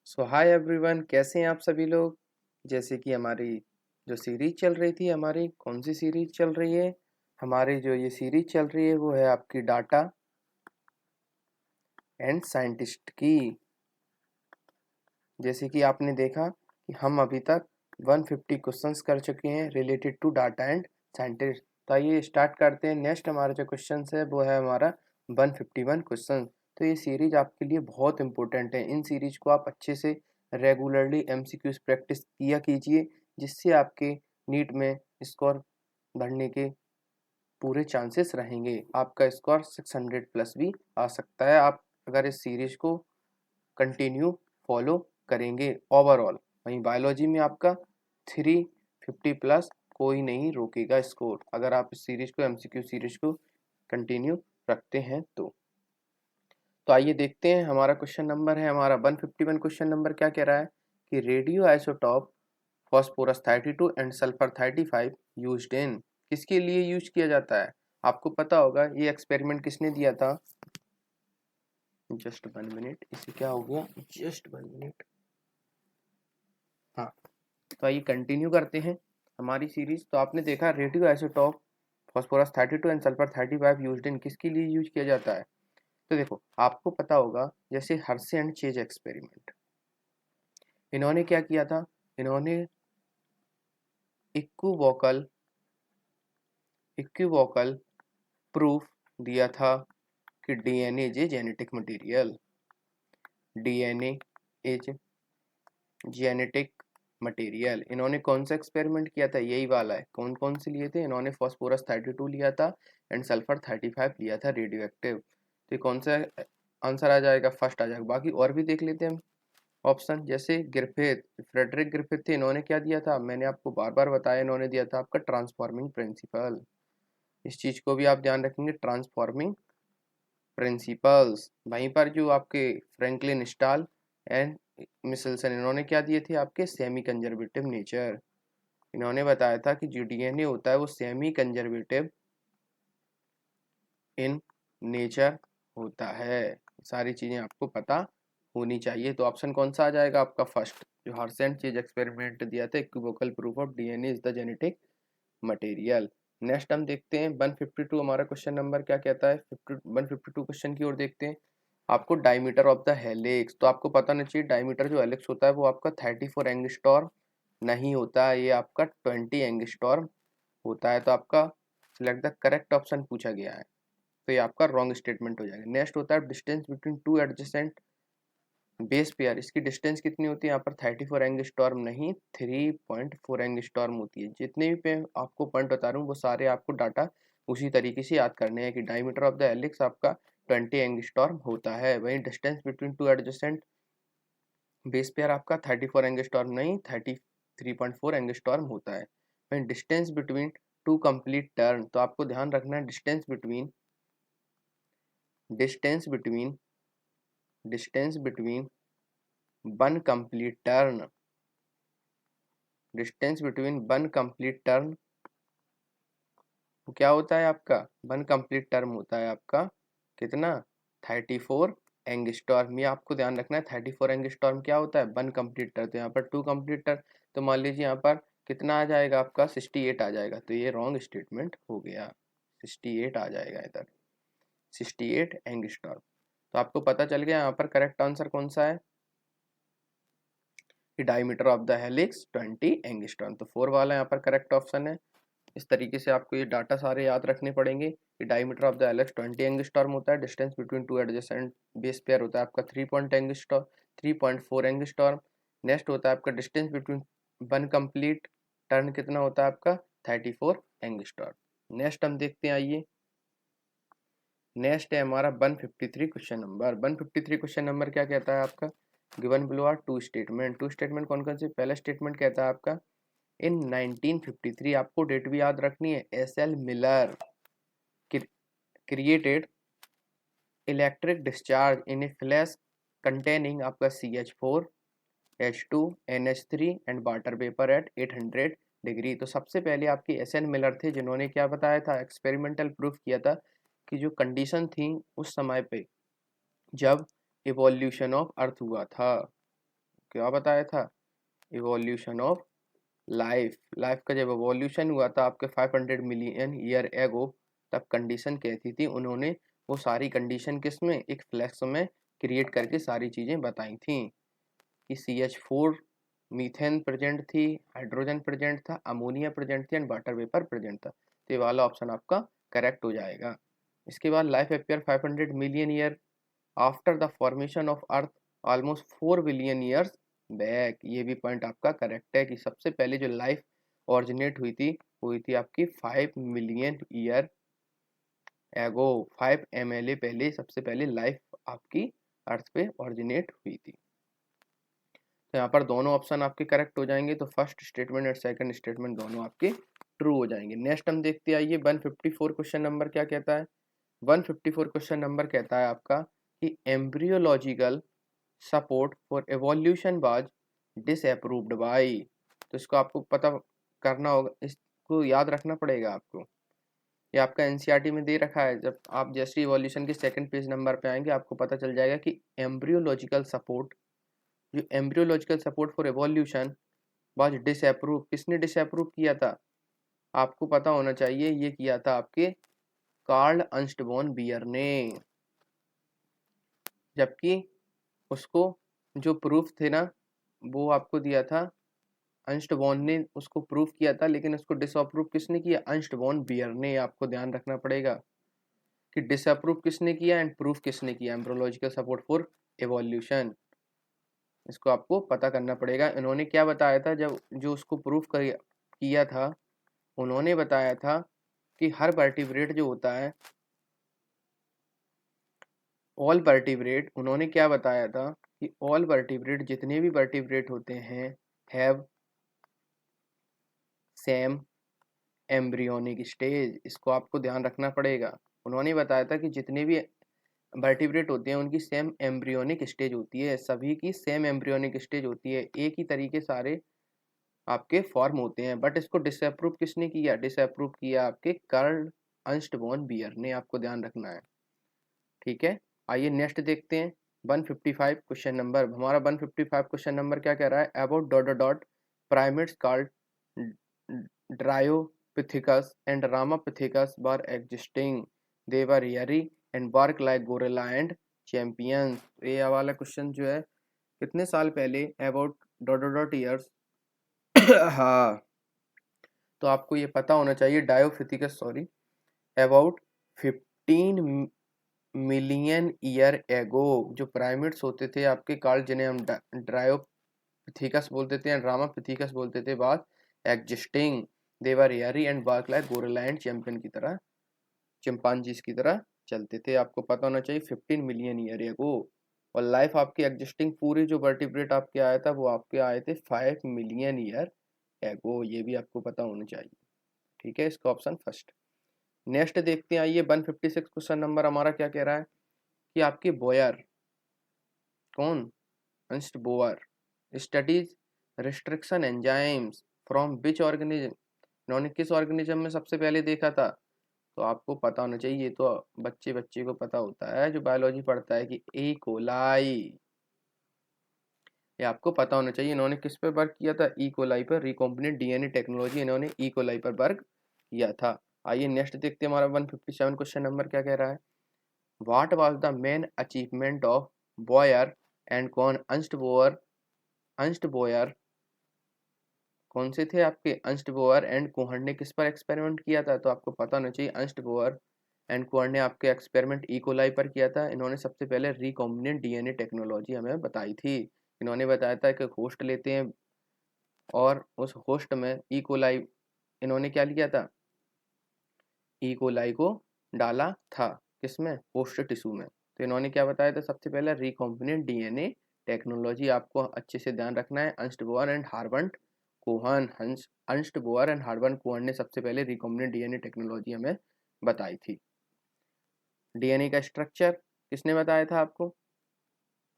सो hi everyone, कैसे हैं आप सभी लोग। जैसे कि हमारी जो सीरीज चल रही थी, हमारी कौन सी सीरीज चल रही है। हमारी जो ये सीरीज चल रही है वो है आपकी डाटा एंड साइंटिस्ट की। जैसे कि आपने देखा कि हम अभी तक 150 क्वेश्चंस कर चुके हैं related to data and scientist. तो आइए स्टार्ट करते हैं। नेक्स्ट हमारा जो क्वेश्चन है वो है हमारा 151 क्वेश्चन। तो ये सीरीज आपके लिए बहुत इंपॉर्टेंट है। इन सीरीज को आप अच्छे से रेगुलरली एमसीक्यूज प्रैक्टिस किया कीजिए, जिससे आपके नीट में स्कोर बढ़ने के पूरे चांसेस रहेंगे। आपका स्कोर 600 प्लस भी आ सकता है आप अगर इस सीरीज को कंटिन्यू फॉलो करेंगे ओवरऑल। वहीं बायोलॉजी में आपका 350 प्लस कोई नहीं रोकेगा स्कोर, अगर आप इस सीरीज को एमसीक्यू सीरीज को कंटिन्यू रखते हैं तो आइए देखते हैं। हमारा क्वेश्चन नंबर है हमारा 151। क्वेश्चन नंबर क्या कह रहा है कि radio isotope phosphorus 32 and sulphur 35 used in, किसके लिए यूज किया जाता है। आपको पता होगा ये एक्सपेरिमेंट किसने दिया था। जस्ट 1 मिनट, इसे क्या हो गया, जस्ट 1 मिनट। हाँ, तो आइए कंटिन्यू करते हैं हमारी सीरीज। तो आपने देखा radio isotope phosphorus 32 and sulphur 35 used in किसके लिए यूज किया जाता है। तो देखो, आपको पता होगा जैसे हर्षे एंड चेज एक्सपेरिमेंट, इन्होंने क्या किया था। इन्होंने इक्विवोकल इक्विवोकल प्रूफ दिया था कि DNA is a genetic material. DNA is genetic material. इन्होंने कौन सा एक्सपेरिमेंट किया था, यही वाला है। कौन कौन से लिए थे इन्होंने, फॉस्फोरस 32 लिया था एंड सल्फर 35 लिया था रेडियो एक्टिव। तो कौन सा आंसर आ जाएगा, फर्स्ट आ जाएगा। बाकी और भी देख लेते हैं हम ऑप्शन। जैसे ग्रिफिथ, फ्रेडरिक ग्रिफिथ थे, इन्होंने क्या दिया था, मैंने आपको बार बार बताया, इन्होंने दिया था आपका ट्रांसफॉर्मिंग प्रिंसिपल। इस चीज को भी आप ध्यान रखेंगे, ट्रांसफॉर्मिंग प्रिंसिपल्स। वहीं पर जो आपके फ्रैंकलिन स्टाल एंड मिसेल्सन, इन्होंने क्या दिए थे आपके, सेमी कंजर्वेटिव नेचर। इन्होंने बताया था कि जो डीएनए होता है वो सेमी कंजर्वेटिव इन नेचर होता है। सारी चीजें आपको पता होनी चाहिए। तो ऑप्शन कौन सा आ जाएगा आपका, फर्स्ट, जो हर्सेंट चीज एक्सपेरिमेंट दिया था, equivocal proof of DNA is the genetic material. Next हम देखते हैं 152। हमारा क्वेश्चन नंबर क्या कहता है, 152 क्वेश्चन की ओर देखते हैं। आपको डायमीटर ऑफ द हेलिक्स, तो आपको पता नहीं चाहिए डायमीटर जो हेलिक्स होता है वो आपका 34 एंगस्ट्रॉम नहीं होता है, ये आपका 20 एंगस्ट्रॉम होता है। तो आपका सिलेक्ट द करेक्ट ऑप्शन पूछा गया है, तो ये आपका रॉन्ग स्टेटमेंट हो जाएगा। नेक्स्ट होता है distance between two adjacent base pair, इसकी डिस्टेंस कितनी होती है, यहाँ पर 34 एंगस्ट्रॉम नहीं 3.4 एंगस्ट्रॉम होती है। जितने भी पे आपको पॉइंट बता रहा हूँ वो सारे आपको डाटा उसी तरीके से याद करने हैं कि डायमीटर ऑफ द हेलिक्स आपका 20 एंगस्ट्रॉम होता है। वहीं distance between two adjacent base pair आपका 34 एंगस्ट्रॉम नहीं 33.4 एंगस्ट्रॉम होता है। वहीं distance between two complete turn, तो आपको ध्यान रखना है distance between one complete turn, distance between one complete turn क्या होता है आपका, वन कंप्लीट टर्म होता है आपका कितना, 34 एंगस्ट्रॉम। ये आपको ध्यान रखना है 34 एंगस्ट्रॉम क्या होता है, वन कंप्लीट टर्म। तो यहाँ पर टू कंप्लीट टर्म, तो मान लीजिए यहाँ पर कितना आ जाएगा आपका 68 आ जाएगा, तो ये रॉन्ग स्टेटमेंट हो गया। 68 आ जाएगा इधर, 68 एंगस्ट्रॉम। तो आपको पता चल गया यहाँ पर करेक्ट आंसर कौन सा है, कि diameter of the helix 20 angstrom. तो 4 वाला यहाँ पर करेक्ट ऑप्शन है। इस तरीके से आपको ये डाटा सारे याद रखने पड़ेंगे कि diameter of the helix 20 angstrom होता है, distance between two adjacent base pair होता है आपका 3.4 एंगस्ट्रॉम। नेक्स्ट होता है आपका distance between one complete turn कितना होता है आपका 34 एंगस्ट्रॉम। नेक्स्ट हम देखते हैं, आइए नेक्स्ट है हमारा 153 क्वेश्चन नंबर। 153 क्वेश्चन नंबर क्या कहता है आपका, given below are two statement. Two statement कौन कौन से, पहला स्टेटमेंट कहता है आपका इन 1953, आपको डेट भी याद रखनी है, SL. Miller created electric discharge in A flash containing आपका CH4 H2 NH3 and water vapour eight 800 degree. तो सबसे पहले आपके एस.एन. मिलर थे, जिन्होंने क्या बताया था, एक्सपेरिमेंटल प्रूफ किया था कि जो कंडीशन थी उस समय पे जब इवोल्यूशन ऑफ अर्थ हुआ था, क्या बताया था, इवोल्यूशन ऑफ लाइफ। लाइफ का जब इवोल्यूशन हुआ था आपके 500 मिलियन ईयर एगो, तब कंडीशन कैसी थी, उन्होंने वो सारी कंडीशन किस में, एक फ्लैक्स में क्रिएट करके सारी चीज़ें बताई थी कि CH4 मीथेन प्रेजेंट थी, हाइड्रोजन प्रेजेंट था, अमोनिया प्रेजेंट थी एंड वाटर वेपर प्रेजेंट था। तो ये वाला ऑप्शन आपका करेक्ट हो जाएगा। इसके बाद life appear 500 million year after the formation of earth almost 4 billion years back. ये भी पॉइंट आपका करेक्ट है कि सबसे पहले जो लाइफ ऑरिजिनेट हुई थी आपकी 5 मिलियन ईयर एगो। 5 mla पहले सबसे पहले लाइफ आपकी अर्थ पे ऑरिजिनेट हुई थी। तो यहाँ पर दोनों ऑप्शन आपके करेक्ट हो जाएंगे, तो फर्स्ट स्टेटमेंट और सेकंड स्टेटमेंट दोनों आपके ट्रू हो जाएंगे। नेक्स्ट हम देखते आइए 154 क्वेश्चन नंबर क्या कहता है। 154 क्वेश्चन नंबर कहता है आपका कि embryological support for evolution was disapproved by. तो इसको आपको पता करना होगा, इसको याद रखना पड़ेगा आपको। ये आपका एनसीईआरटी में दे रखा है। जब आप जैसे इवोल्यूशन के सेकंड पेज नंबर पे आएंगे आपको पता चल जाएगा कि एम्ब्रियोलॉजिकल सपोर्ट, जो embryological support for evolution was disapprove, किसने डिसअप्रूव किया था, आपको पता होना चाहिए। ये किया था आपके कार्ल अंस्टबॉर्न बियर ने। जबकि उसको जो प्रूफ थे ना वो आपको दिया था अंस्टबॉर्न ने, उसको प्रूफ किया था, लेकिन उसको डिसअप्रूव किसने किया, अंस्टबॉर्न बियर ने। आपको ध्यान रखना पड़ेगा कि डिसअप्रूव किसने किया एंड प्रूफ किसने किया, एम्ब्रियोलॉजिकल सपोर्ट फॉर एवोल्यूशन। इसको आपको पता करना पड़ेगा। इन्होंने क्या बताया था, जब जो उसको प्रूफ किया था, उन्होंने बताया था कि हर वर्टिब्रेट जो होता है, ऑल वर्टिब्रेट, उन्होंने क्या बताया था कि ऑल वर्टिब्रेट, जितने भी वर्टिब्रेट होते हैं, हैव सेम एम्ब्रियोनिक स्टेज। इसको आपको ध्यान रखना पड़ेगा। उन्होंने बताया था कि जितने भी वर्टिब्रेट होते हैं उनकी सेम एम्ब्रियोनिक स्टेज होती है, सभी की सेम एम्ब्रियोनिक स्टेज होती है, एक ही तरीके सारे आपके फॉर्म होते हैं। बट इसको डिसअप्रूव किसने किया, डिसअप्रूव किया आपके कार्ल अंस्टबॉर्न बियर ने। आपको ध्यान रखना है, ठीक है। आइए नेक्स्ट देखते हैं 155 क्वेश्चन नंबर। हमारा 155 क्वेश्चन नंबर क्या कह रहा है, about dot dot dot primates called Dryopithecus and Ramapithecus were existing, they were hairy and work like gorilla and champions. ये वाला क्वेश्चन जो है कितने साल पहले, about dot dot dot years हाँ, तो आपको ये पता होना चाहिए Dryopithecus, sorry, about 15 million year ago जो प्राइमेट्स होते थे आपके कार्ल, जिन्हें हम ड्रायोपिथेकस बोलते थे एंड रामापिथेकस बोलते थे, बाद existing, they were hairy and work like gorilla and champion की तरह, चिंपांजीज की तरह चलते थे। आपको पता होना चाहिए 15 मिलियन ईयर एगो। और लाइफ आपकी एग्जिस्टिंग पूरी जो वर्टिब्रेट आपके आया था वो आपके आए थे 5 मिलियन ईयर एगो। ये भी आपको पता होना चाहिए, ठीक है। इसका ऑप्शन फर्स्ट। नेक्स्ट देखते हैं, आइए 156 क्वेश्चन नंबर हमारा क्या कह रहा है कि आपके बोयर, कौन, Ernst Boyer, studies restriction enzymes from which organism. इन्होंने किस ऑर्गेनिज्म में सबसे पहले देखा था, तो आपको पता होना चाहिए। ये तो बच्चे बच्चे को पता होता है जो बायोलॉजी पढ़ता है कि ई कोलाई। ये आपको पता होना चाहिए। इन्होंने किस पर वर्क किया था, ई कोलाई पर, रिकॉम्बिनेंट डीएनए टेक्नोलॉजी, इन्होंने ई कोलाई पर वर्क किया था। आइए नेक्स्ट देखते हैं, हमारा 157 क्वेश्चन नंबर क्या कह रहा है, what was the main achievement of Boyer and कौन अंस्ट बोयर, कौन से थे आपके, अंस्ट बोयर एंड कुहर ने किस पर एक्सपेरिमेंट किया था, तो आपको पता होना चाहिए अंस्ट बोयर एंड कुहर ने आपके एक्सपेरिमेंट इकोलाई पर किया था। इन्होंने सबसे पहले रिकॉम्बिनेंट डीएनए टेक्नोलॉजी हमें बताई थी। इन्होंने बताया था कि होस्ट लेते हैं और उस होस्ट में इकोलाई, इन्होंने क्या लिया था, इकोलाई को डाला था किसमें, होस्ट टिश्यू में। तो इन्होंने क्या बताया था, सबसे पहले रिकॉम्बिनेंट डीएनए टेक्नोलॉजी। आपको अच्छे से ध्यान रखना है। Ernst Boyer and Herbert Cohen, Ernst Boyer and Herbert Cohen ने सबसे पहले रिकॉम्बिनेंट डीएनए टेक्नोलॉजी हमें बताई थी। डीएनए का स्ट्रक्चर किसने बताया था आपको,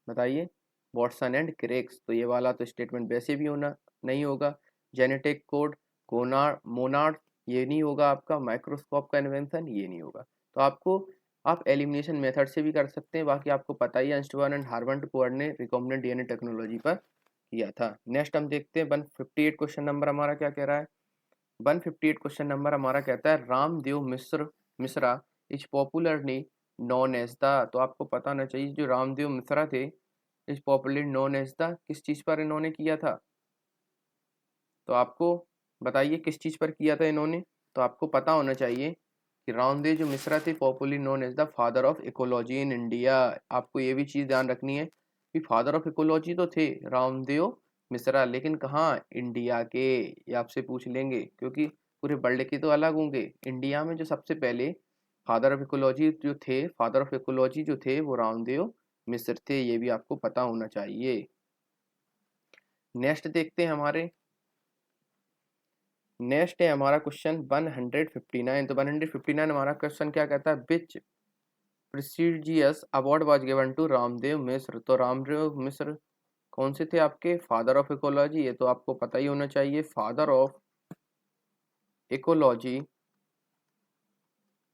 बताइए, वॉटसन एंड क्रेक्स। तो ये वाला तो स्टेटमेंट वैसे भी होना नहीं होगा। जेनेटिक कोड मोनार्ड, ये नहीं होगा आपका। माइक्रोस्कोप का इन्वेंशन, ये नहीं होगा। तो आपको, आप एलिमिनेशन मेथड से भी कर सकते हैं। बाकी आपको पता ही है, अंस्टबॉर्न एंड हार्बर्ट कोहन ने रिकॉम्बिनेंट डीएनए टेक्नोलॉजी पर किया था। नेक्स्ट हम देखते हैं 158 क्वेश्चन नंबर हमारा क्या कह रहा है। 158 क्वेश्चन नंबर हमारा कहता है Ramdeo Mishra is popularly known as the. तो आपको पता होना चाहिए जो रामदेव मिश्रा थे is popularly known as the, किस चीज़ पर इन्होंने किया था। तो आपको बताइए किस चीज़ पर किया था इन्होंने। तो आपको पता होना चाहिए कि रामदेव जो मिश्रा थे popularly known as the father of ecology in India. आपको ये भी चीज़ ध्यान रखनी है कि फादर ऑफ इकोलॉजी तो थे रामदेव मिश्रा, लेकिन कहाँ, इंडिया के। ये आपसे पूछ लेंगे क्योंकि पूरे वर्ल्ड के तो अलग होंगे। इंडिया में जो सबसे पहले फादर ऑफ इकोलॉजी जो थे वो रामदेव मिश्र थे, ये भी आपको पता होना चाहिए। नेक्स्ट देखते हैं नेक्स्ट है हमारा क्वेश्चन 159। तो 159 हमारा क्वेश्चन क्या कहता है, which prestigious award was given to Ramdeo Mishra. तो रामदेव मिश्र कौन से थे आपके, फादर ऑफ इकोलॉजी। ये तो आपको पता ही होना चाहिए, father of ecology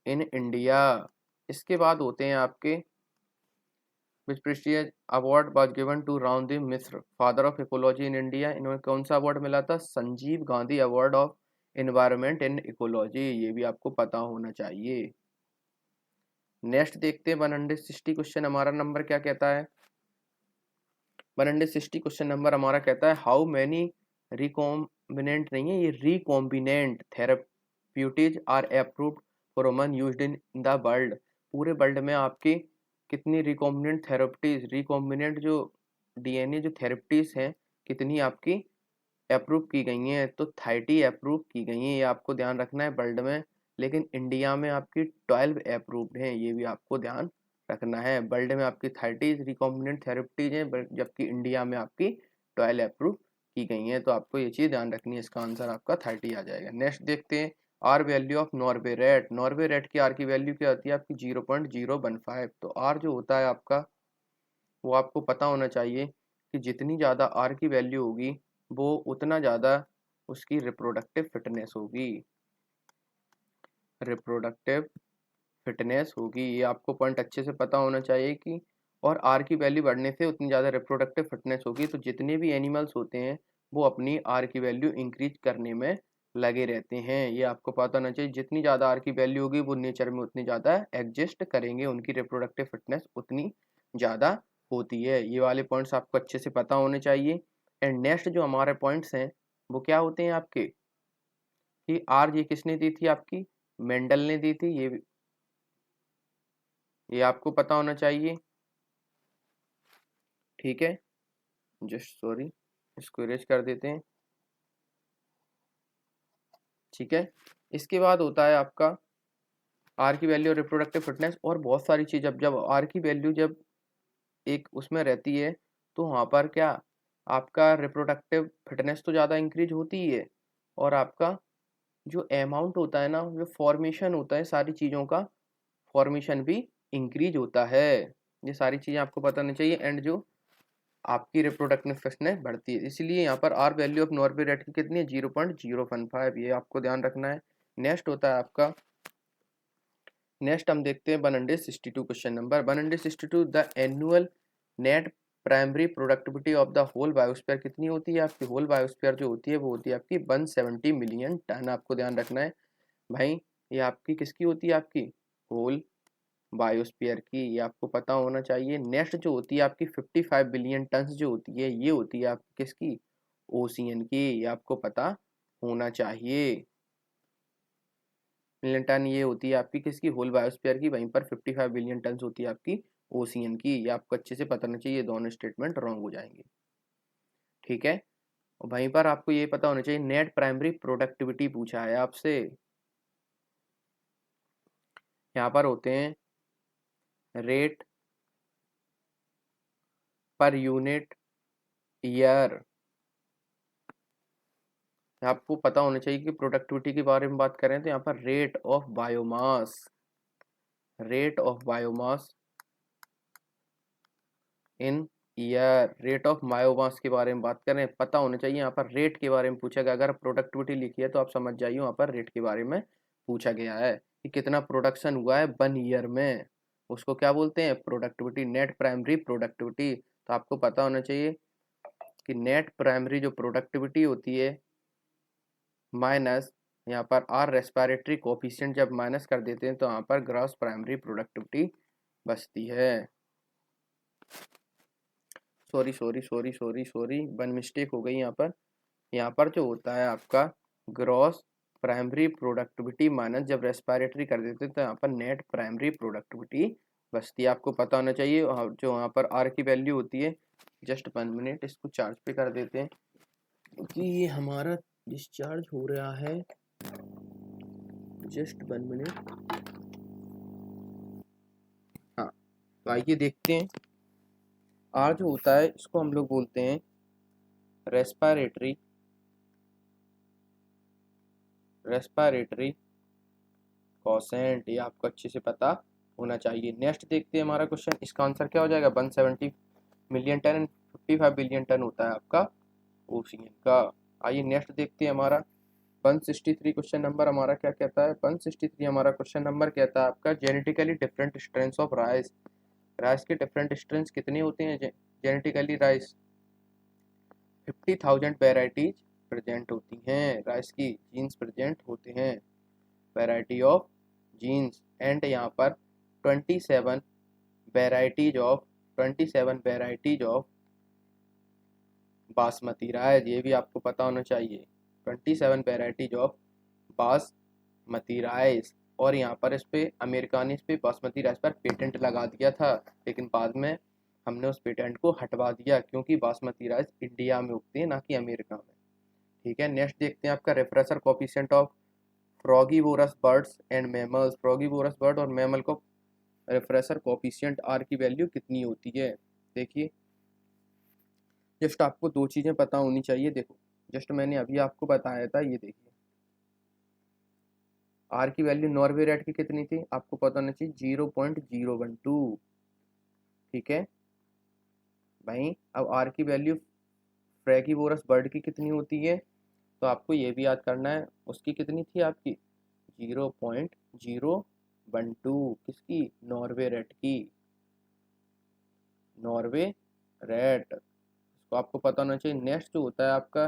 in India. इसके बाद होते हैं आपके which prestigious award was given to Ramdeo Mishra father of ecology in India. इन्होंने कौन सा अवार्ड मिला था, Sanjeev Gandhi award of environment and ecology. ये भी आपको पता होना चाहिए। नेक्स्ट देखते हैं 160 क्वेश्चन हमारा नंबर क्या कहता है। 160 क्वेश्चन नंबर हमारा कहता है हाउ मैनी रिकॉम्बिनेंट नहीं है ये, recombinant therapeutics are approved for women used in the world. पूरे वर्ल्ड में आपके कितनी रिकॉम्बिनेंट थेरापिटीज, रिकॉम्बिनेंट जो डीएनए जो थेरेपिटीज हैं कितनी आपकी अप्रूव की गई हैं। तो 30 अप्रूव की गई हैं, ये आपको ध्यान रखना है वर्ल्ड में। लेकिन इंडिया में आपकी 12 अप्रूव्ड हैं, ये भी आपको ध्यान रखना है। वर्ल्ड में आपकी 30 रिकॉम्बिनेंट थेरेपिटीज हैं जबकि इंडिया में आपकी 12 अप्रूव की गई हैं। तो आपको ये चीज़ ध्यान रखनी है, इसका आंसर आपका 30 आ जाएगा। नेक्स्ट देखते हैं R value of Norway rat. Norway rat की आर की वैल्यू क्या होती है आपकी 0.015। तो आर जो होता है आपका वो आपको पता होना चाहिए कि जितनी ज़्यादा आर की वैल्यू होगी वो उतना ज़्यादा उसकी रिप्रोडक्टिव फिटनेस होगी, रिप्रोडक्टिव फिटनेस होगी। ये आपको पॉइंट अच्छे से पता होना चाहिए कि और आर की वैल्यू बढ़ने से उतनी ज़्यादा रिप्रोडक्टिव फिटनेस होगी। तो जितने भी एनिमल्स होते हैं वो अपनी आर की वैल्यू इंक्रीज करने में लगे रहते हैं। ये आपको पता होना चाहिए, जितनी ज़्यादा आर की वैल्यू होगी वो नेचर में उतनी ज़्यादा एग्जिस्ट करेंगे, उनकी रिप्रोडक्टिव फिटनेस उतनी ज़्यादा होती है। ये वाले पॉइंट्स आपको अच्छे से पता होने चाहिए। एंड नेक्स्ट जो हमारे पॉइंट्स हैं वो क्या होते हैं आपके, कि आर ये किसने दी थी आपकी, मेंडल ने दी थी। ये आपको पता होना चाहिए, ठीक है। जस्ट सॉरी, इसको इरेज कर देते हैं, ठीक है। इसके बाद होता है आपका आर की वैल्यू और रिप्रोडक्टिव फिटनेस और बहुत सारी चीज़। जब जब आर की वैल्यू जब एक उसमें रहती है तो वहाँ पर क्या, आपका रिप्रोडक्टिव फिटनेस तो ज़्यादा इंक्रीज होती ही है, और आपका जो अमाउंट होता है ना, जो फॉर्मेशन होता है सारी चीज़ों का, फॉर्मेशन भी इंक्रीज होता है। ये सारी चीज़ें आपको पता होनी चाहिए। एंड जो आपकी रिप्रोडक्टिव फिटनेस बढ़ती है, इसलिए यहाँ पर R value of Norway rat की कितनी है 0.015। ये आपको ध्यान रखना है। नेक्स्ट होता है आपका, नेक्स्ट हम देखते हैं 162 question number 162। The annual net primary productivity of the whole biosphere कितनी होती है आपकी, होल बायोस्फीयर जो होती है वो होती है आपकी 170 मिलियन टन। आपको ध्यान रखना है भाई, ये आपकी किसकी होती है, आपकी होल बायोस्फीयर की, ये आपको पता होना चाहिए। नेक्स्ट जो होती है आपकी 55 बिलियन टन जो होती है, ये होती है आपकी किसकी, ओशियन की, ये आपको पता होना चाहिए। मिलियन टन ये होती है आपकी किसकी, होल बायोस्फीयर की, वहीं पर 55 बिलियन टन होती है आपकी ओशियन की। ये आपको अच्छे से पता होना चाहिए, ये दोनों स्टेटमेंट रॉन्ग हो जाएंगे, ठीक है। और वहीं पर आपको ये पता होना चाहिए नेट प्राइमरी प्रोडक्टिविटी पूछा है आपसे। यहाँ पर होते हैं रेट पर यूनिट ईयर। आपको पता होना चाहिए कि प्रोडक्टिविटी के बारे में बात करें तो यहाँ पर rate of biomass, rate of biomass in year, rate of biomass के बारे में बात करें, पता होना चाहिए। यहाँ पर रेट के बारे में पूछा गया, अगर प्रोडक्टिविटी लिखी है तो आप समझ जाइए वहाँ पर रेट के बारे में पूछा गया है कि कितना प्रोडक्शन हुआ है 1 ईयर में, उसको क्या बोलते हैं, प्रोडक्टिविटी, नेट प्राइमरी प्रोडक्टिविटी। तो आपको पता होना चाहिए कि नेट प्राइमरी जो प्रोडक्टिविटी होती है माइनस यहाँ पर आर रेस्पिरेटरी कोफिशिएंट जब माइनस कर देते हैं तो यहाँ पर ग्रॉस प्राइमरी प्रोडक्टिविटी बचती है। सॉरी वन मिस्टेक हो गई यहाँ पर जो होता है आपका ग्रॉस प्राइमरी प्रोडक्टिविटी माइनस जब रेस्पिरेटरी कर देते हैं तो यहाँ पर नेट प्राइमरी प्रोडक्टिविटी बचती है। आपको पता होना चाहिए जो यहाँ पर आर की वैल्यू होती है। जस्ट 1 मिनट इसको चार्ज पे कर देते हैं क्योंकि ये हमारा डिस्चार्ज हो रहा है। Just 1 minute. हाँ, तो आइए देखते हैं। आर जो होता है इसको हम लोग बोलते हैं रेस्पिरेटरी कोसेंट, ये आपको अच्छे से पता होना चाहिए। नेक्स्ट देखते हैं हमारा क्वेश्चन, इसका आंसर क्या हो जाएगा 170 million ton and 55 billion ton होता है आपका ओशियन का। आइए नेक्स्ट देखते हैं हमारा 163 क्वेश्चन नंबर हमारा क्या कहता है। 163 हमारा क्वेश्चन नंबर कहता है आपका genetically different strengths of rice. Rice के डिफरेंट स्ट्रेंथ्स कितने होते हैं जेनेटिकली? राइस 50,000 वेराइटीज प्रेजेंट होती हैं, राइस की जीन्स प्रेजेंट होते हैं, वैरायटी ऑफ जीन्स। एंड यहाँ पर 27 वेराइटीज ऑफ बासमती राइस, ये भी आपको पता होना चाहिए। 27 वेराइटीज ऑफ बासमती राइस। और यहाँ पर इस पे अमेरिका ने इस पे बासमती राइस पर पेटेंट लगा दिया था, लेकिन बाद में हमने उस पेटेंट को हटवा दिया क्योंकि बासमती राइस इंडिया में उगती है ना कि अमेरिका में। ठीक है, नेक्स्ट देखते हैं आपका refresher coefficient of frugivorous birds and mammals. Frugivorous bird और मैमल को रेफ्रेशर कोफिशिएंट आर की वैल्यू कितनी होती है? देखिए, जस्ट आपको दो चीज़ें पता होनी चाहिए। देखो, जस्ट मैंने अभी आपको बताया था, ये देखिए आर की वैल्यू नॉर्वे रेड की कितनी थी, आपको पता होना चाहिए 0.012। ठीक है भाई, अब आर की वैल्यू फ्रैगीवोरस बर्ड की कितनी होती है, तो आपको ये भी याद करना है उसकी कितनी थी आपकी 0.012। किसकी? नॉर्वे रेड की, नॉर्वे रेड, इसको आपको पता होना चाहिए। नेक्स्ट जो होता है आपका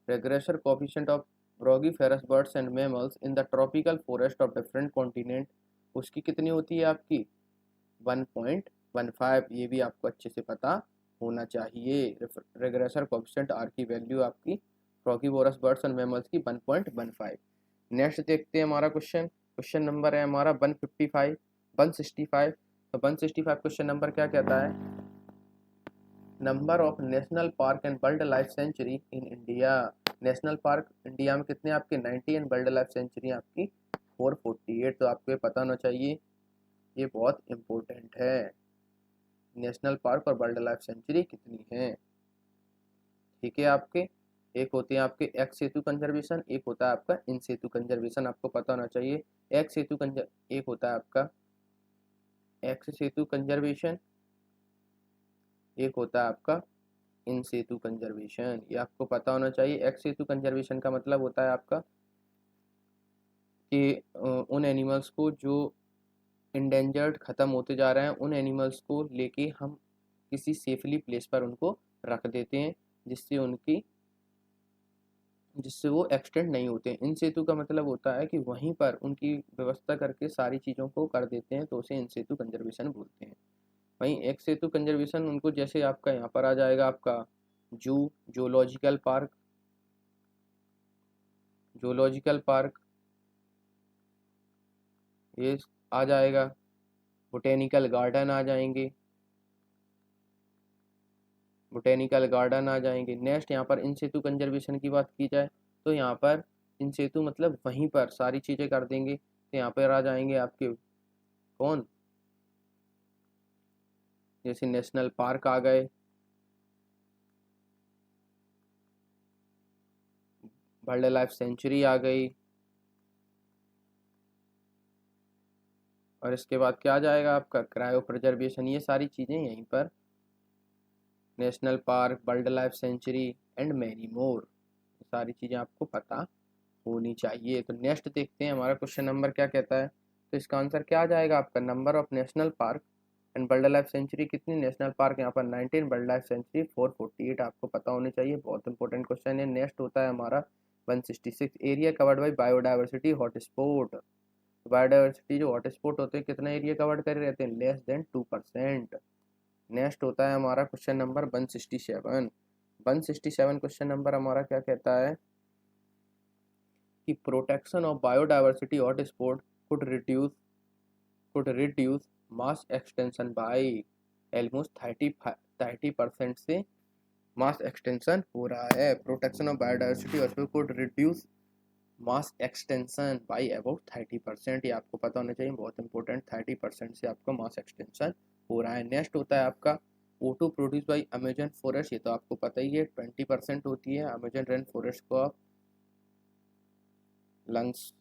regressor coefficient of frugivorous birds and mammals in the tropical forest of different continent, उसकी कितनी होती है आपकी 1.15। ये भी आपको अच्छे से पता होना चाहिए। रेग्रेसर कोफिशिएंट आर की वैल्यू आपकी फ्रॉगीवोरस बर्ड्स एंड मैमल्स की 1.15। नेक्स्ट देखते हैं हमारा क्वेश्चन नंबर है हमारा 165। तो 165 क्वेश्चन नंबर क्या कहता है? Number of national park and wild life sanctuary in India. National park India में कितने आपके 90 एंड वाइल्ड लाइफ सेंचुरी आपकी 448। तो आपको ये पता होना चाहिए, ये बहुत इम्पोर्टेंट है, नेशनल पार्क और वाइल्ड लाइफ सेंचुरी कितनी है। ठीक है, आपके एक होते हैं आपके एक्स सेतु कंजर्वेशन, एक होता है आपका इन सेतु कंजर्वेशन, आपको पता होना चाहिए। एक होता है आपका एक्स सेतु कंजर्वेशन, एक होता है आपका इन सेतु कंजर्वेशन, ये आपको पता होना चाहिए। एक्स सेतु कंजर्वेशन का मतलब होता है आपका कि उन एनिमल्स को जो इंडेंजर्ड ख़त्म होते जा रहे हैं, उन एनिमल्स को लेके हम किसी सेफली प्लेस पर उनको रख देते हैं जिससे वो एक्सटेंड नहीं होते हैं। इन सेतु का मतलब होता है कि वहीं पर उनकी व्यवस्था करके सारी चीज़ों को कर देते हैं, तो उसे इन सेतु कंजर्वेशन बोलते हैं। वहीं एक सेतु कंजर्वेशन उनको, जैसे आपका यहाँ पर आ जाएगा आपका जूलॉजिकल पार्क ये आ जाएगा, बोटेनिकल गार्डन आ जाएंगे। नेक्स्ट यहाँ पर इन सेतु कंजर्वेशन की बात की जाए तो यहाँ पर इन सेतु मतलब वहीं पर सारी चीज़ें कर देंगे, तो यहाँ पर आ जाएंगे आपके कौन, जैसे नेशनल पार्क आ गए, वाइल्ड लाइफ सेंचुरी आ गई, और इसके बाद क्या आ जाएगा आपका क्रायो प्रिजर्वेशन। ये सारी चीज़ें यहीं पर national park, wild life sanctuary and many more, सारी चीज़ें आपको पता होनी चाहिए। तो नेक्स्ट देखते हैं हमारा क्वेश्चन नंबर क्या कहता है। तो इसका आंसर क्या आ जाएगा आपका number of national park and wild life sanctuary कितनी, नेशनल पार्क यहाँ पर 19, वाइल्ड लाइफ सेंचुरी 448 आपको पता होनी चाहिए, बहुत इंपॉर्टेंट क्वेश्चन है। नेक्स्ट होता है हमारा 166, area covered by biodiversity hotspot. Biodiversity जो हॉटस्पॉट होते हैं कितना एरिया कवर्ड कर रहते हैं, लेस देन 2%। नेक्स्ट होता है हमारा क्वेश्चन नंबर 167। 167 क्वेश्चन नंबर हमारा क्या कहता है कि protection of biodiversity hotspot could reduce mass extension by almost 30% से मास एक्सटेंशन हो रहा है। Protection of biodiversity hotspot could reduce mass extension by about 30%, ये आपको पता होना चाहिए, बहुत इंपॉर्टेंट। 30% से आपका मास एक्सटेंशन हो रहा है। नेक्स्ट होता है आपका O2 produce by Amazon forest, ये तो आपको पता ही है 20% होती है। अमेजन रेन फॉरेस्ट को आप लंग्स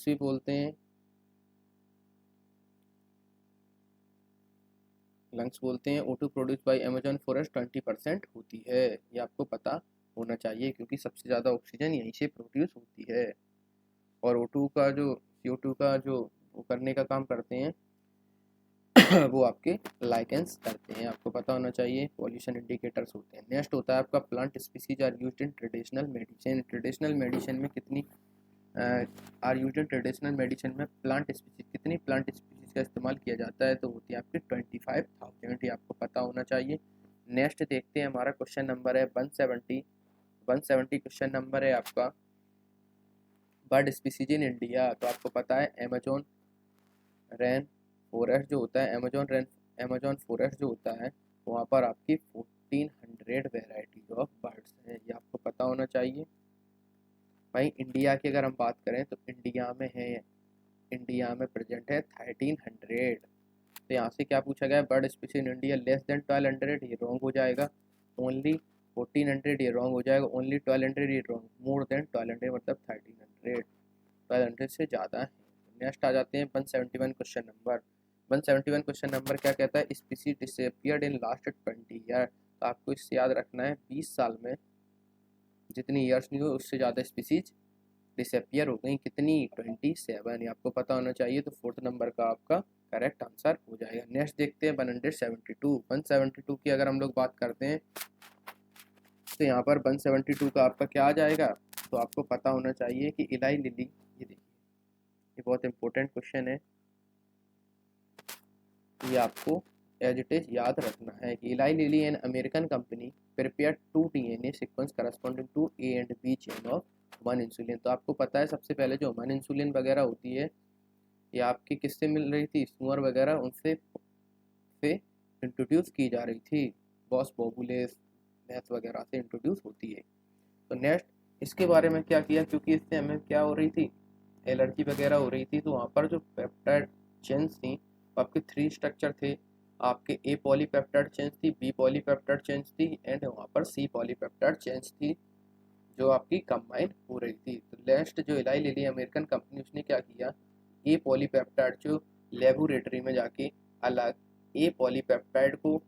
भी बोलते हैं, O2 produce by Amazon forest 20% होती है, ये आपको पता होना चाहिए क्योंकि सबसे ज़्यादा ऑक्सीजन यहीं से प्रोड्यूस होती है। और O2 का जो CO2 का जो वो करने का काम करते हैं वो आपके लाइकेंस करते हैं, आपको पता होना चाहिए। पॉल्यूशन इंडिकेटर्स होते हैं। नेक्स्ट होता है आपका plant species are used in traditional medicine. Traditional medicine में कितनी are used in traditional medicine में प्लांट स्पीसीज, कितनी प्लांट स्पीसीज का इस्तेमाल किया जाता है, तो होती है आपकी 25,000, ये आपको पता होना चाहिए। नेक्स्ट देखते हैं हमारा क्वेश्चन नंबर है 170। 170 क्वेश्चन नंबर है आपका बर्ड स्पीसीज इन इंडिया, तो आपको पता है अमेजोन रेन फॉरेस्ट जो होता है, अमेजोन फॉरेस्ट जो होता है वहाँ पर आपकी 1400 वेराइटीज ऑफ बर्ड्स हैं, ये आपको पता होना चाहिए। भाई इंडिया की अगर हम बात करें तो इंडिया में प्रेजेंट है 1300। तो यहाँ से क्या पूछा गया है, bird species in India less than 1200, ये रॉन्ग हो जाएगा। ओनली 1400 ये रॉन्ग हो जाएगा। ओनली 1200 ये रॉन्ग। मोर देन 1200 मतलब 1300, 1200 से ज़्यादा है। नेक्स्ट आ जाते हैं 171 क्वेश्चन नंबर। 171 क्वेश्चन नंबर क्या कहता है, species disappeared in last 20 year. तो आपको इससे याद रखना है 20 साल में जितनी ईयर्स नहीं हुए उससे ज़्यादा स्पीसीज डिसअपियर हो गई, कितनी, 27, ये आपको पता होना चाहिए। तो फोर्थ नंबर का आपका करेक्ट आंसर हो जाएगा। नेक्स्ट देखते हैं 172। 172 की अगर हम लोग बात करते हैं तो यहाँ पर 172 का आपका क्या आ जाएगा, तो आपको पता होना चाहिए कि इलाई लिली, ये देखिए ये बहुत इंपॉर्टेंट क्वेश्चन है, ये आपको एज इट इज याद रखना है कि Eli Lilly an American company prepare 2 DNA sequence corresponding to A and B chain of one insulin. तो आपको पता है सबसे पहले जो वन इंसुलिन वगैरह होती है ये आपकी किससे मिल रही थी, सुअर वगैरह उनसे से इंट्रोड्यूस की जा रही थी, बॉस बॉबुलेस भैंस वगैरह से इंट्रोड्यूस होती है। तो नेक्स्ट इसके बारे में क्या किया, क्योंकि इससे हमें क्या हो रही थी, एलर्जी वगैरह हो रही थी, तो वहाँ पर जो पेप्टाइड चेन्स थी आपके 3 स्ट्रक्चर थे, आपके ए पॉलीपेप्टाइड चेन्स थी, बी पॉलीपेप्टाइड चेन्स थी एंड वहाँ पर सी पॉलीपेप्टाइड चेन्स थी जो आपकी कंबाइन हो रही थी। तो नेक्स्ट जो इलाई लिली अमेरिकन कंपनी उसने क्या किया, ए पॉलीपेप्टाइड जो लेबोरेटरी में जाके अलग ए पॉलीपेप्टाइड को,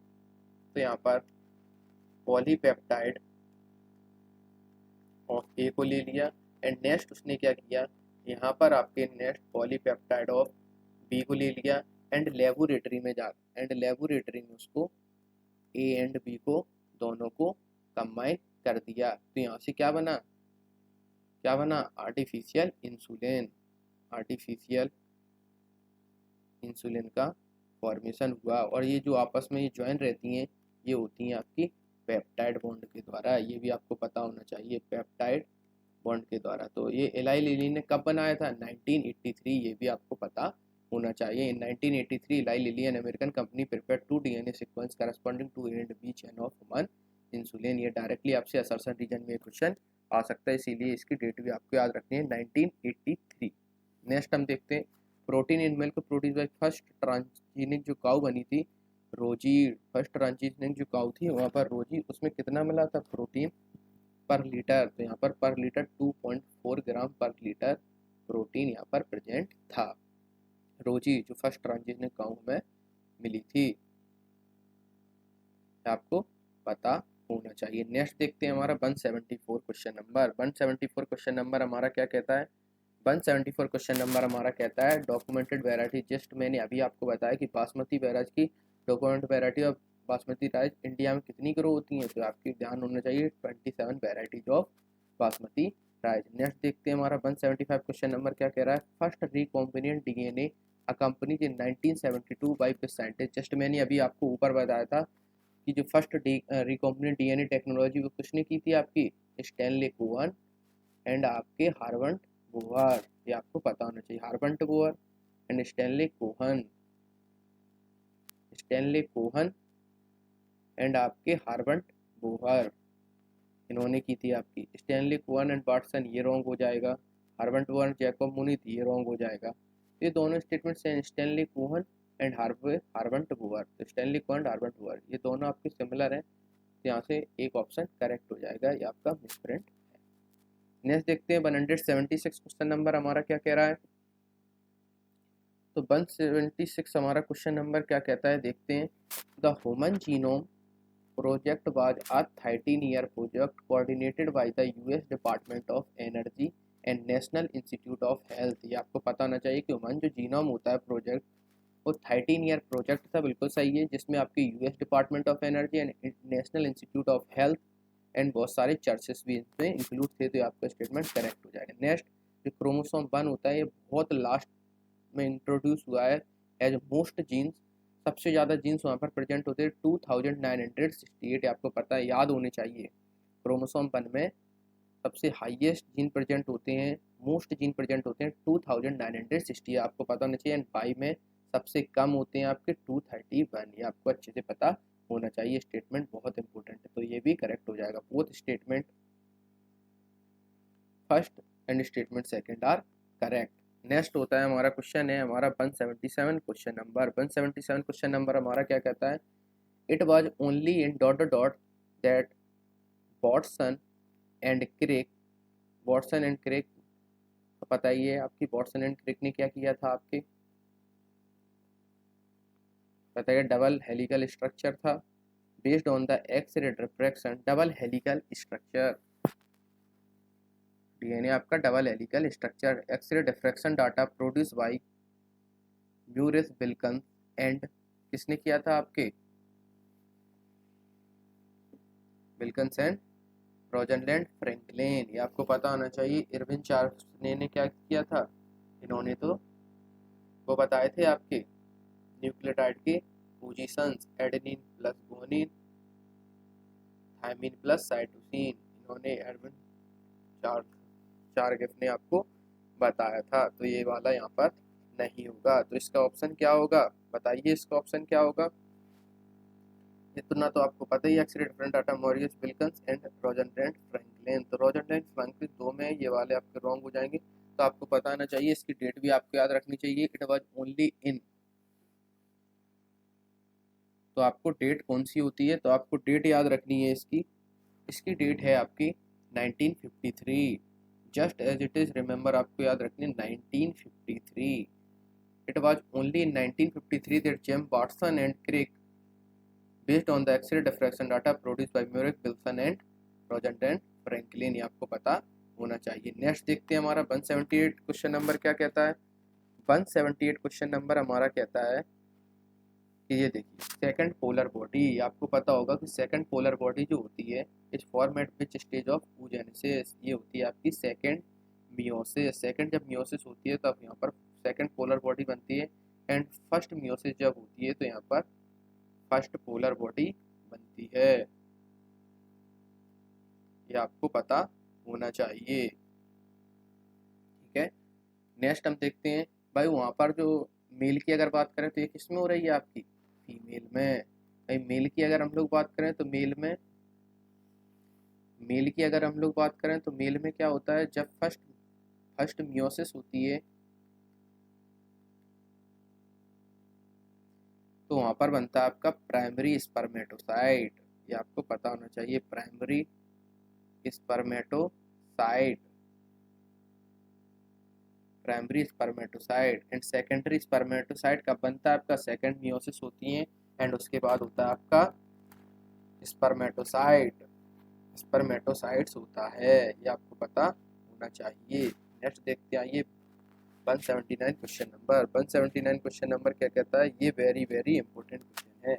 तो यहाँ पर पॉलीपेप्टाइड ऑफ ए को ले लिया एंड नेक्स्ट उसने क्या किया, यहाँ पर आपके नेक्स्ट पॉलीपेप्टाइड ऑफ बी को ले लिया एंड लेबोरेटरी में उसको ए एंड बी को दोनों को कंबाइन कर दिया। तो यहाँ से क्या बना, आर्टिफिशियल इंसुलिन का फॉर्मेशन हुआ। और ये जो आपस में ये ज्वाइन रहती हैं ये होती हैं आपकी पेप्टाइड बॉन्ड के द्वारा, ये भी आपको पता होना चाहिए, पेप्टाइड बॉन्ड के द्वारा। तो ये एलाई लिली ने कब बनाया था, 1983, ये भी आपको पता होना चाहिए। In 1983 Eli Lilly an American company prepare 2 DNA sequence corresponding to A and B chain of human insulin. ये डायरेक्टली आपसे असर्शन रीजन में क्वेश्चन आ सकता है, इसीलिए इसकी डेट भी आपको याद रखनी है, 1983। नेक्स्ट हम देखते हैं protein in milk produce by first transgenic जो काऊ बनी थी रोजी, फर्स्ट ट्रांसजेनिक जो काऊ थी वहाँ पर रोजी, उसमें कितना मिला था प्रोटीन पर लीटर, तो यहाँ पर लीटर 2.4 ग्राम पर लीटर प्रोटीन यहाँ पर प्रेजेंट था, रोजी जो फर्स्ट ट्रांसजेनिक काऊ में मिली थी, आपको पता होना चाहिए। नेक्स्ट देखते हैं हमारा 174 क्वेश्चन नंबर। 174 क्वेश्चन नंबर हमारा क्या कहता है, 174 क्वेश्चन नंबर हमारा कहता है डॉक्यूमेंटेड वैरायटी। जस्ट मैंने अभी आपको बताया कि बासमती राइस की डॉक्यूमेंट वैरायटी और बासमती राइस इंडिया में कितनी ग्रो होती हैं, तो आपकी ध्यान होना चाहिए 27 varieties of basmati rice. Next देखते हैं हमारा 175 क्वेश्चन नंबर क्या कह रहा है। First recombinant DNA accompanied in 1972 by which scientist. Just मैंने अभी आपको ऊपर बताया था कि जो फर्स्ट रिकॉम्बिनेंट डीएनए टेक्नोलॉजी वो किसने की थी, आपकी स्टैनली कोवन एंड आपके हार्वर्ड बोअर। ये आपको पता होना चाहिए, Herbert Boyer and Stanley Cohen and आपके हार्वर्ड बोअर, इन्होंने की थी आपकी। स्टैनली कोहन एंड वाटसन ये रॉन्ग हो जाएगा, हार्वर्ड बोअर जैकब मुनिथ ये रॉन्ग हो जाएगा। ये दोनों स्टेटमेंट्स हैं Stanley Cohen and Herbert Boyer. तो स्टैनली कोहन हार्वर्ड बोअर ये दोनों आपके सिमिलर हैं, तो यहाँ से एक ऑप्शन करेक्ट हो जाएगा, ये आपका मिसप्रिंट है। नेक्स्ट देखते हैं 176 क्वेश्चन नंबर हमारा क्या कह रहा है। तो 176 हमारा क्वेश्चन नंबर क्या कहता है, देखते हैं। The human genome project was a 13-year project coordinated by the US department of energy and national institute of health. ये आपको पता होना चाहिए कि ह्यूमन जो जीनोम होता है प्रोजेक्ट वो 13-year प्रोजेक्ट था, बिल्कुल सही है, जिसमें आपके US department of energy and national institute of health and बहुत सारे चर्चेस भी इसमें इंक्लूड थे, तो आपका स्टेटमेंट करेक्ट हो जाएगा। नेक्स्ट जो क्रोमोसोम 1 होता है ये बहुत लास्ट में इंट्रोड्यूस हुआ है एज मोस्ट जीन्स, सबसे ज़्यादा जीन्स वहाँ पर प्रेजेंट होते हैं 2968, आपको पता है, याद होने चाहिए। क्रोमोसोम 1 में सबसे हाईएस्ट जीन प्रेजेंट होते हैं, मोस्ट जीन प्रेजेंट होते हैं 2960, आपको पता होना चाहिए। एंड बाई में सबसे कम होते हैं आपके 231, ये आपको अच्छे से पता होना चाहिए। स्टेटमेंट बहुत इंपॉर्टेंट है, तो ये भी करेक्ट हो जाएगा। Both statement first and statement second are correct. Next होता है हमारा क्वेश्चन है हमारा 177 क्वेश्चन नंबर। 177 क्वेश्चन नंबर हमारा क्या कहता है। It was only in dot dot that Watson and Crick, Watson and Crick, तो पता ही है आपकी वॉटसन एंड क्रिक ने क्या किया था, आपके बताइए, डबल हेलिकल स्ट्रक्चर था based on the X-ray diffraction, double helical structure, DNA आपका double helical structure, X-ray diffraction data produce by Maurice Wilson and, किसने किया था, आपके विल्कन्स एंड रोजरलैंड फ्रैंकलिन। ये आपको पता होना चाहिए। इरविन चार्ल्स ने क्या किया था, इन्होंने तो वो बताए थे आपके न्यूक्लियोटाइड के positions, adenine plus guanine, thymine plus cytosine, इन्होंने एडविन चार्ल्स ने आपको बताया था। तो ये वाला यहाँ पर नहीं होगा, तो इसका ऑप्शन क्या होगा, बताइए इसका ऑप्शन क्या होगा। इतना तो आपको पता ही, X-ray different data Maurice Wilkins and Rosalind Franklin. तो रोजरलैंड फ्रैंकलिन दो में ये वाले आपके रॉन्ग हो जाएंगे, तो आपको पता आना चाहिए। इसकी डेट भी आपको याद रखनी चाहिए, इट वाज ओनली इन, तो आपको डेट कौन सी होती है, तो आपको डेट याद रखनी है इसकी। इसकी डेट है आपकी 1953, just as it is remember, आपको याद रखनी है 1953। It was only in 1953 that James Watson and Crick based on the X-ray diffraction data produce by Maurice Wilson and Rosalind Franklin, ये आपको पता होना चाहिए। नेक्स्ट देखते हैं हमारा 178 क्वेश्चन नंबर क्या कहता है। 178 क्वेश्चन नंबर हमारा कहता है कि ये देखिए, सेकंड पोलर बॉडी, आपको पता होगा कि सेकंड पोलर बॉडी जो होती है इस format which stage of oogenesis, ये होती है आपकी सेकंड मियोसिस। सेकंड जब मियोसिस होती है तब यहाँ पर सेकंड पोलर बॉडी बनती है, एंड फर्स्ट मियोसिस जब होती है तो यहाँ पर फर्स्ट पोलर बॉडी बनती है, ये आपको पता होना चाहिए, ठीक है। नेक्स्ट हम देखते हैं भाई, वहाँ पर जो मेल की अगर बात करें तो ये किस में हो रही है, आपकी फीमेल में। भाई मेल की अगर हम लोग बात करें तो मेल की अगर हम लोग बात करें तो मेल में क्या होता है, जब फर्स्ट मियोसिस होती है तो वहाँ पर बनता है आपका प्राइमरी स्पर्मेटोसाइट, ये आपको पता होना चाहिए। Primary spermatocyte, primary spermatocyte and secondary spermatocyte कब बनता है, आपका सेकेंड मियोसिस होती है एंड उसके बाद होता है आपका स्पर्मेटोसाइट्स होता है, ये आपको पता होना चाहिए। नेक्स्ट देखते हैं आइए 179 क्वेश्चन नंबर। 179 क्वेश्चन नंबर क्या कहता है, ये वेरी वेरी इंपॉर्टेंट क्वेश्चन है।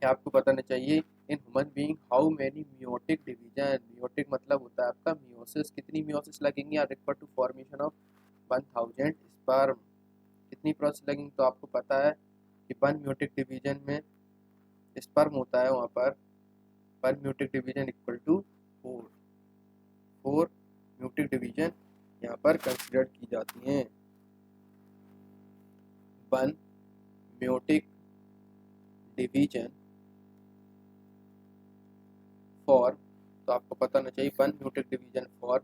क्या आपको बताना चाहिए, in human being how many meiotic division, meiotic मतलब होता है आपका मियोसिस, कितनी मियोसिस लगेंगी are required to formation of 1000 sperm, कितनी प्रोसेस लगेंगी। तो आपको पता है कि 1 म्यूटिक डिवीजन में स्पर्म होता है वहाँ पर 1 meiotic division equal to 4 meiotic division यहाँ पर कंसिडर की जाती हैं। 1 म्यूटिक डिवीजन फॉर, तो आपको पता होना चाहिए 1 म्यूटिक डिवीजन फॉर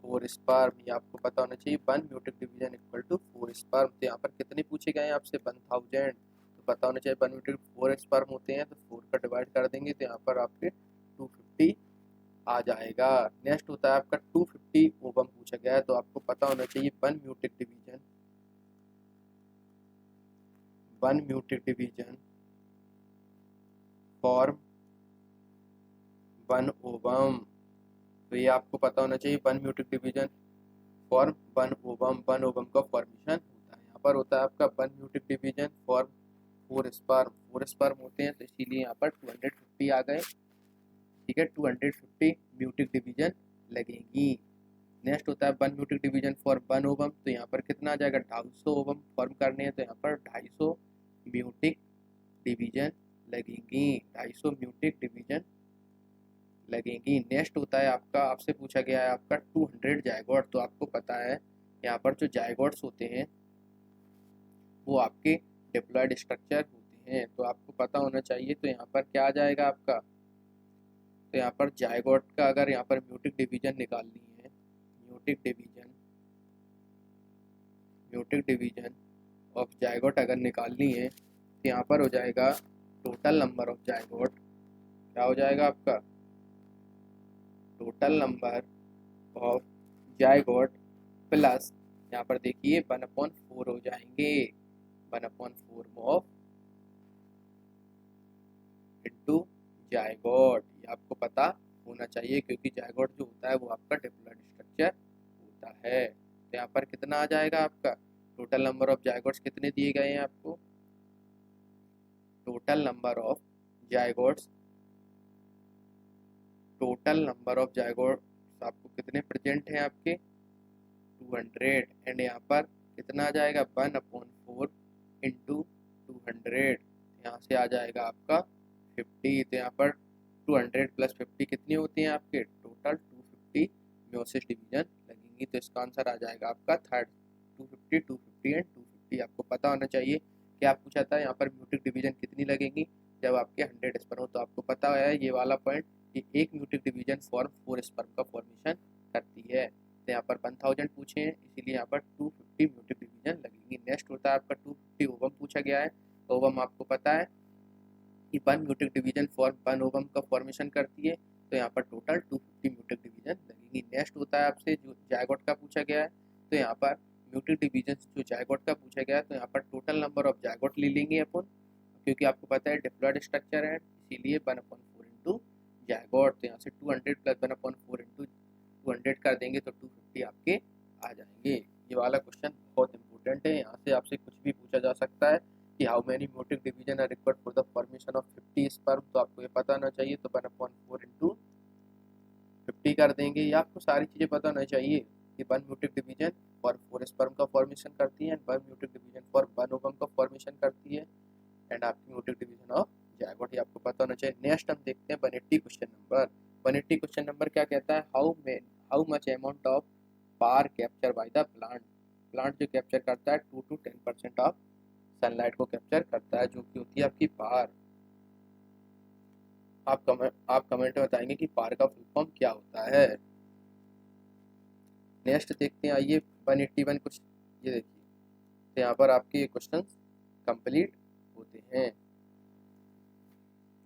4 स्पर्म, ये आपको पता होना चाहिए 1 meiotic division equal to 4 sperm. तो यहाँ पर कितने पूछे गए हैं आपसे 1000, तो पता होना चाहिए 1 म्यूटिक 4 स्पर्म होते हैं, तो 4 का डिवाइड कर देंगे तो यहाँ पर आपके 250 आ जाएगा। नेक्स्ट होता है आपका 250 ओवम पूछा गया है, तो आपको पता होना चाहिए 1 म्यूटिक डिवीजन फॉर्म 1 ओवम, तो ये आपको पता होना चाहिए 1 meiotic division form 1 ovum, 1 ovum का फॉर्मेशन होता है। यहाँ पर होता है आपका 1 meiotic division form 4 sperm, 4 sperm होते हैं, तो इसीलिए यहाँ पर 250 आ गए। ठीक है, 250 म्यूटिक डिवीजन लगेंगी। नेक्स्ट होता है 1 म्यूटिक डिवीजन फॉर 1 ओवम, तो यहाँ पर कितना आ जाएगा 250 ओवम फॉर्म करने हैं, तो यहाँ पर 250 म्यूटिक डिवीजन लगेंगी, 250 म्यूटिक डिवीजन लगेंगी। नेक्स्ट होता है आपका, आपसे पूछा गया है आपका 200 जायगोट, तो आपको पता है यहाँ पर जो जायगोट्स होते हैं वो आपके डिप्लॉयड स्ट्रक्चर होते हैं, तो आपको पता होना चाहिए। तो यहाँ पर क्या आ जाएगा आपका, तो यहाँ पर जायगोट का अगर यहाँ पर म्यूटिक डिवीजन निकालनी है, म्यूटिक डिवीजन ऑफ जायगोट अगर निकालनी है, तो यहाँ पर हो जाएगा टोटल नंबर ऑफ जायगोट, क्या हो जाएगा आपका total number of zygote plus यहाँ पर देखिए 1/4 हो जाएंगे, 1/4 ऑफ इंटू जायगोट, ये आपको पता होना चाहिए क्योंकि जायगोट जो होता है वो आपका डिप्लॉयड स्ट्रक्चर होता है। तो यहाँ पर कितना आ जाएगा आपका टोटल नंबर ऑफ जायगोट्स कितने दिए गए हैं आपको, टोटल नंबर ऑफ जायगोट्स आपको कितने प्रेजेंट हैं आपके 200, एंड यहाँ पर कितना आ जाएगा 1/4 इंटू 200, यहाँ से आ जाएगा आपका 50, तो यहाँ पर 200 प्लस 50 कितनी होती हैं आपके टोटल 250 म्योसिस डिवीजन लगेंगी, तो इसका आंसर आ जाएगा आपका थर्ड 250 250 एंड 250। आपको पता होना चाहिए कि आप पूछा था यहाँ पर म्यूटिक डिवीजन कितनी लगेंगी जब आपके 100 स्पर्म हो, तो आपको पता है ये वाला पॉइंट कि एक म्यूटिक डिवीजन फॉर्म 4 स्पर्म का फॉर्मेशन करती है। तो यहाँ पर 1000 पूछे हैं, इसीलिए यहाँ पर 250 म्यूटिक डिवीजन लगेंगी। नेक्स्ट होता है आपका 250 ओवम पूछा गया है, ओवम आपको पता है कि 1 म्यूटिक डिवीजन फॉर्म 1 ओवम का फॉर्मेशन करती है, तो यहाँ पर टोटल 250 म्यूटिक डिवीजन लगेंगी। नेक्स्ट होता है आपसे जो जायगोट का पूछा गया है, तो यहाँ पर म्यूटिक डिवीजन जो जायगोट का पूछा गया है, तो यहाँ पर टोटल नंबर ऑफ जायगोट ले लेंगे अपन, क्योंकि आपको पता है डिप्लॉयड स्ट्रक्चर है, इसीलिए 1/4 इंटू जायगोट, तो यहाँ से 200 प्लस 1/4 इंटू 200 कर देंगे तो 250 आपके आ जाएंगे। ये वाला क्वेश्चन बहुत इंपॉर्टेंट है, यहाँ से आपसे कुछ भी पूछा जा सकता है कि how many meiotic division are required for the formation of 50 sperm, तो आपको ये पता होना चाहिए, तो 1/4 इंटू 50 कर देंगे। या आपको सारी चीज़ें पता होना चाहिए कि 1 म्यूटिक डिवीजन फॉर 4 स्पर्म का फॉर्मेशन करती है, and 1 meiotic division for 1 ovum का फॉर्मेशन करती है, एंड आपकी म्यूटिक डिवीजन ऑफ जायगोट, ये आपको पता होना चाहिए। नेक्स्ट हम देखते हैं 180 क्वेश्चन नंबर। 180 क्वेश्चन नंबर क्या कहता है, how much amount of PAR capture by the plant, plant जो कैप्चर करता है 2 to 10% ऑफ सनलाइट को कैप्चर करता है, जो कि होती है आपकी पार। आप कमेंट में बताएंगे कि पार का फुल फॉर्म क्या होता है। नेक्स्ट देखते हैं आइए 181 कुछ, ये देखिए, तो यहाँ पर आपके ये क्वेश्चन कंप्लीट होते हैं।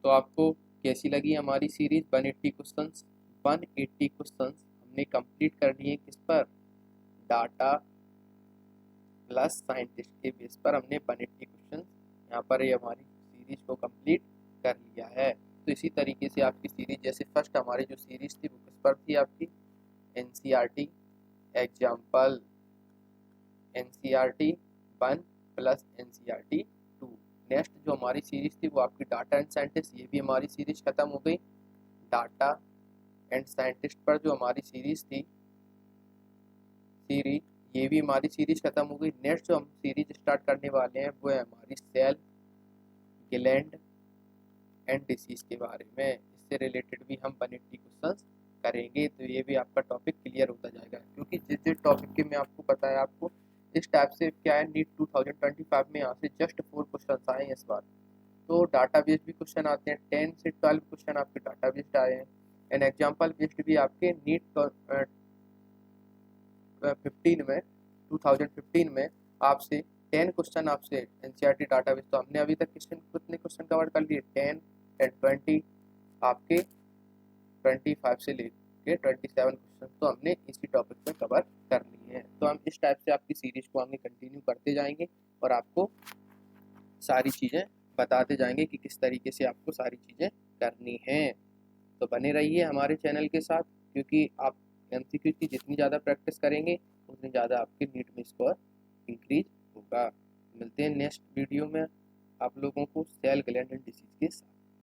तो आपको कैसी लगी हमारी सीरीज 180 क्वेश्चंस। 180 क्वेश्चंस हमने कंप्लीट कर लिए किस पर, डाटा प्लस साइंटिस्ट के बेस पर हमने 180 क्वेश्चंस यहाँ पर ये हमारी सीरीज को कंप्लीट कर लिया है। तो इसी तरीके से आपकी सीरीज, जैसे फर्स्ट हमारी जो सीरीज थी वो किस पर थी आपकी NCERT example NCERT 1 plus NCERT 2। Next जो हमारी सीरीज थी वो आपकी डाटा एंड साइंटिस्ट, ये भी हमारी सीरीज खत्म हो गई। डाटा एंड साइंटिस्ट पर जो हमारी सीरीज थी ये भी हमारी सीरीज खत्म हो गई। नेक्स्ट जो हम सीरीज स्टार्ट करने वाले हैं वो है हमारी सेल ग्लैंड एंड डिसीज के बारे में। इससे रिलेटेड भी हम 180 क्वेश्चंस करेंगे, तो ये भी आपका टॉपिक क्लियर होता जाएगा, क्योंकि जिस टॉपिक के मैं आपको बताया, आपको इस टाइप से क्या है, नीट 2025 में यहाँ से जस्ट 4 क्वेश्चन आए हैं इस बार। तो डाटा बेस्ड भी क्वेश्चन आते हैं, 10 से 12 क्वेश्चन आपके डाटा बेस्ड आए हैं, एंड एग्जाम्पल बेस्ड भी आपके नीट 15 में 2015 में आपसे 10 क्वेश्चन आपसे एनसीईआरटी डाटाबेस। तो हमने अभी तक कितने क्वेश्चन कवर कर लिए, 10 एंड 20, आपके 25 से लेके 27 क्वेश्चन तो हमने इसी टॉपिक में कवर कर लिए हैं। तो हम इस टाइप से आपकी सीरीज को आगे कंटिन्यू करते जाएंगे और आपको सारी चीज़ें बताते जाएंगे कि किस तरीके से आपको सारी चीज़ें करनी हैं। तो बने रहिए हमारे चैनल के साथ, क्योंकि आप एमसीक्यू की जितनी ज़्यादा प्रैक्टिस करेंगे उतनी ज़्यादा आपके नीट में स्कोर इंक्रीज होगा। मिलते हैं नेक्स्ट वीडियो में आप लोगों को सेल ग्लैंड एंड डिसीज के साथ।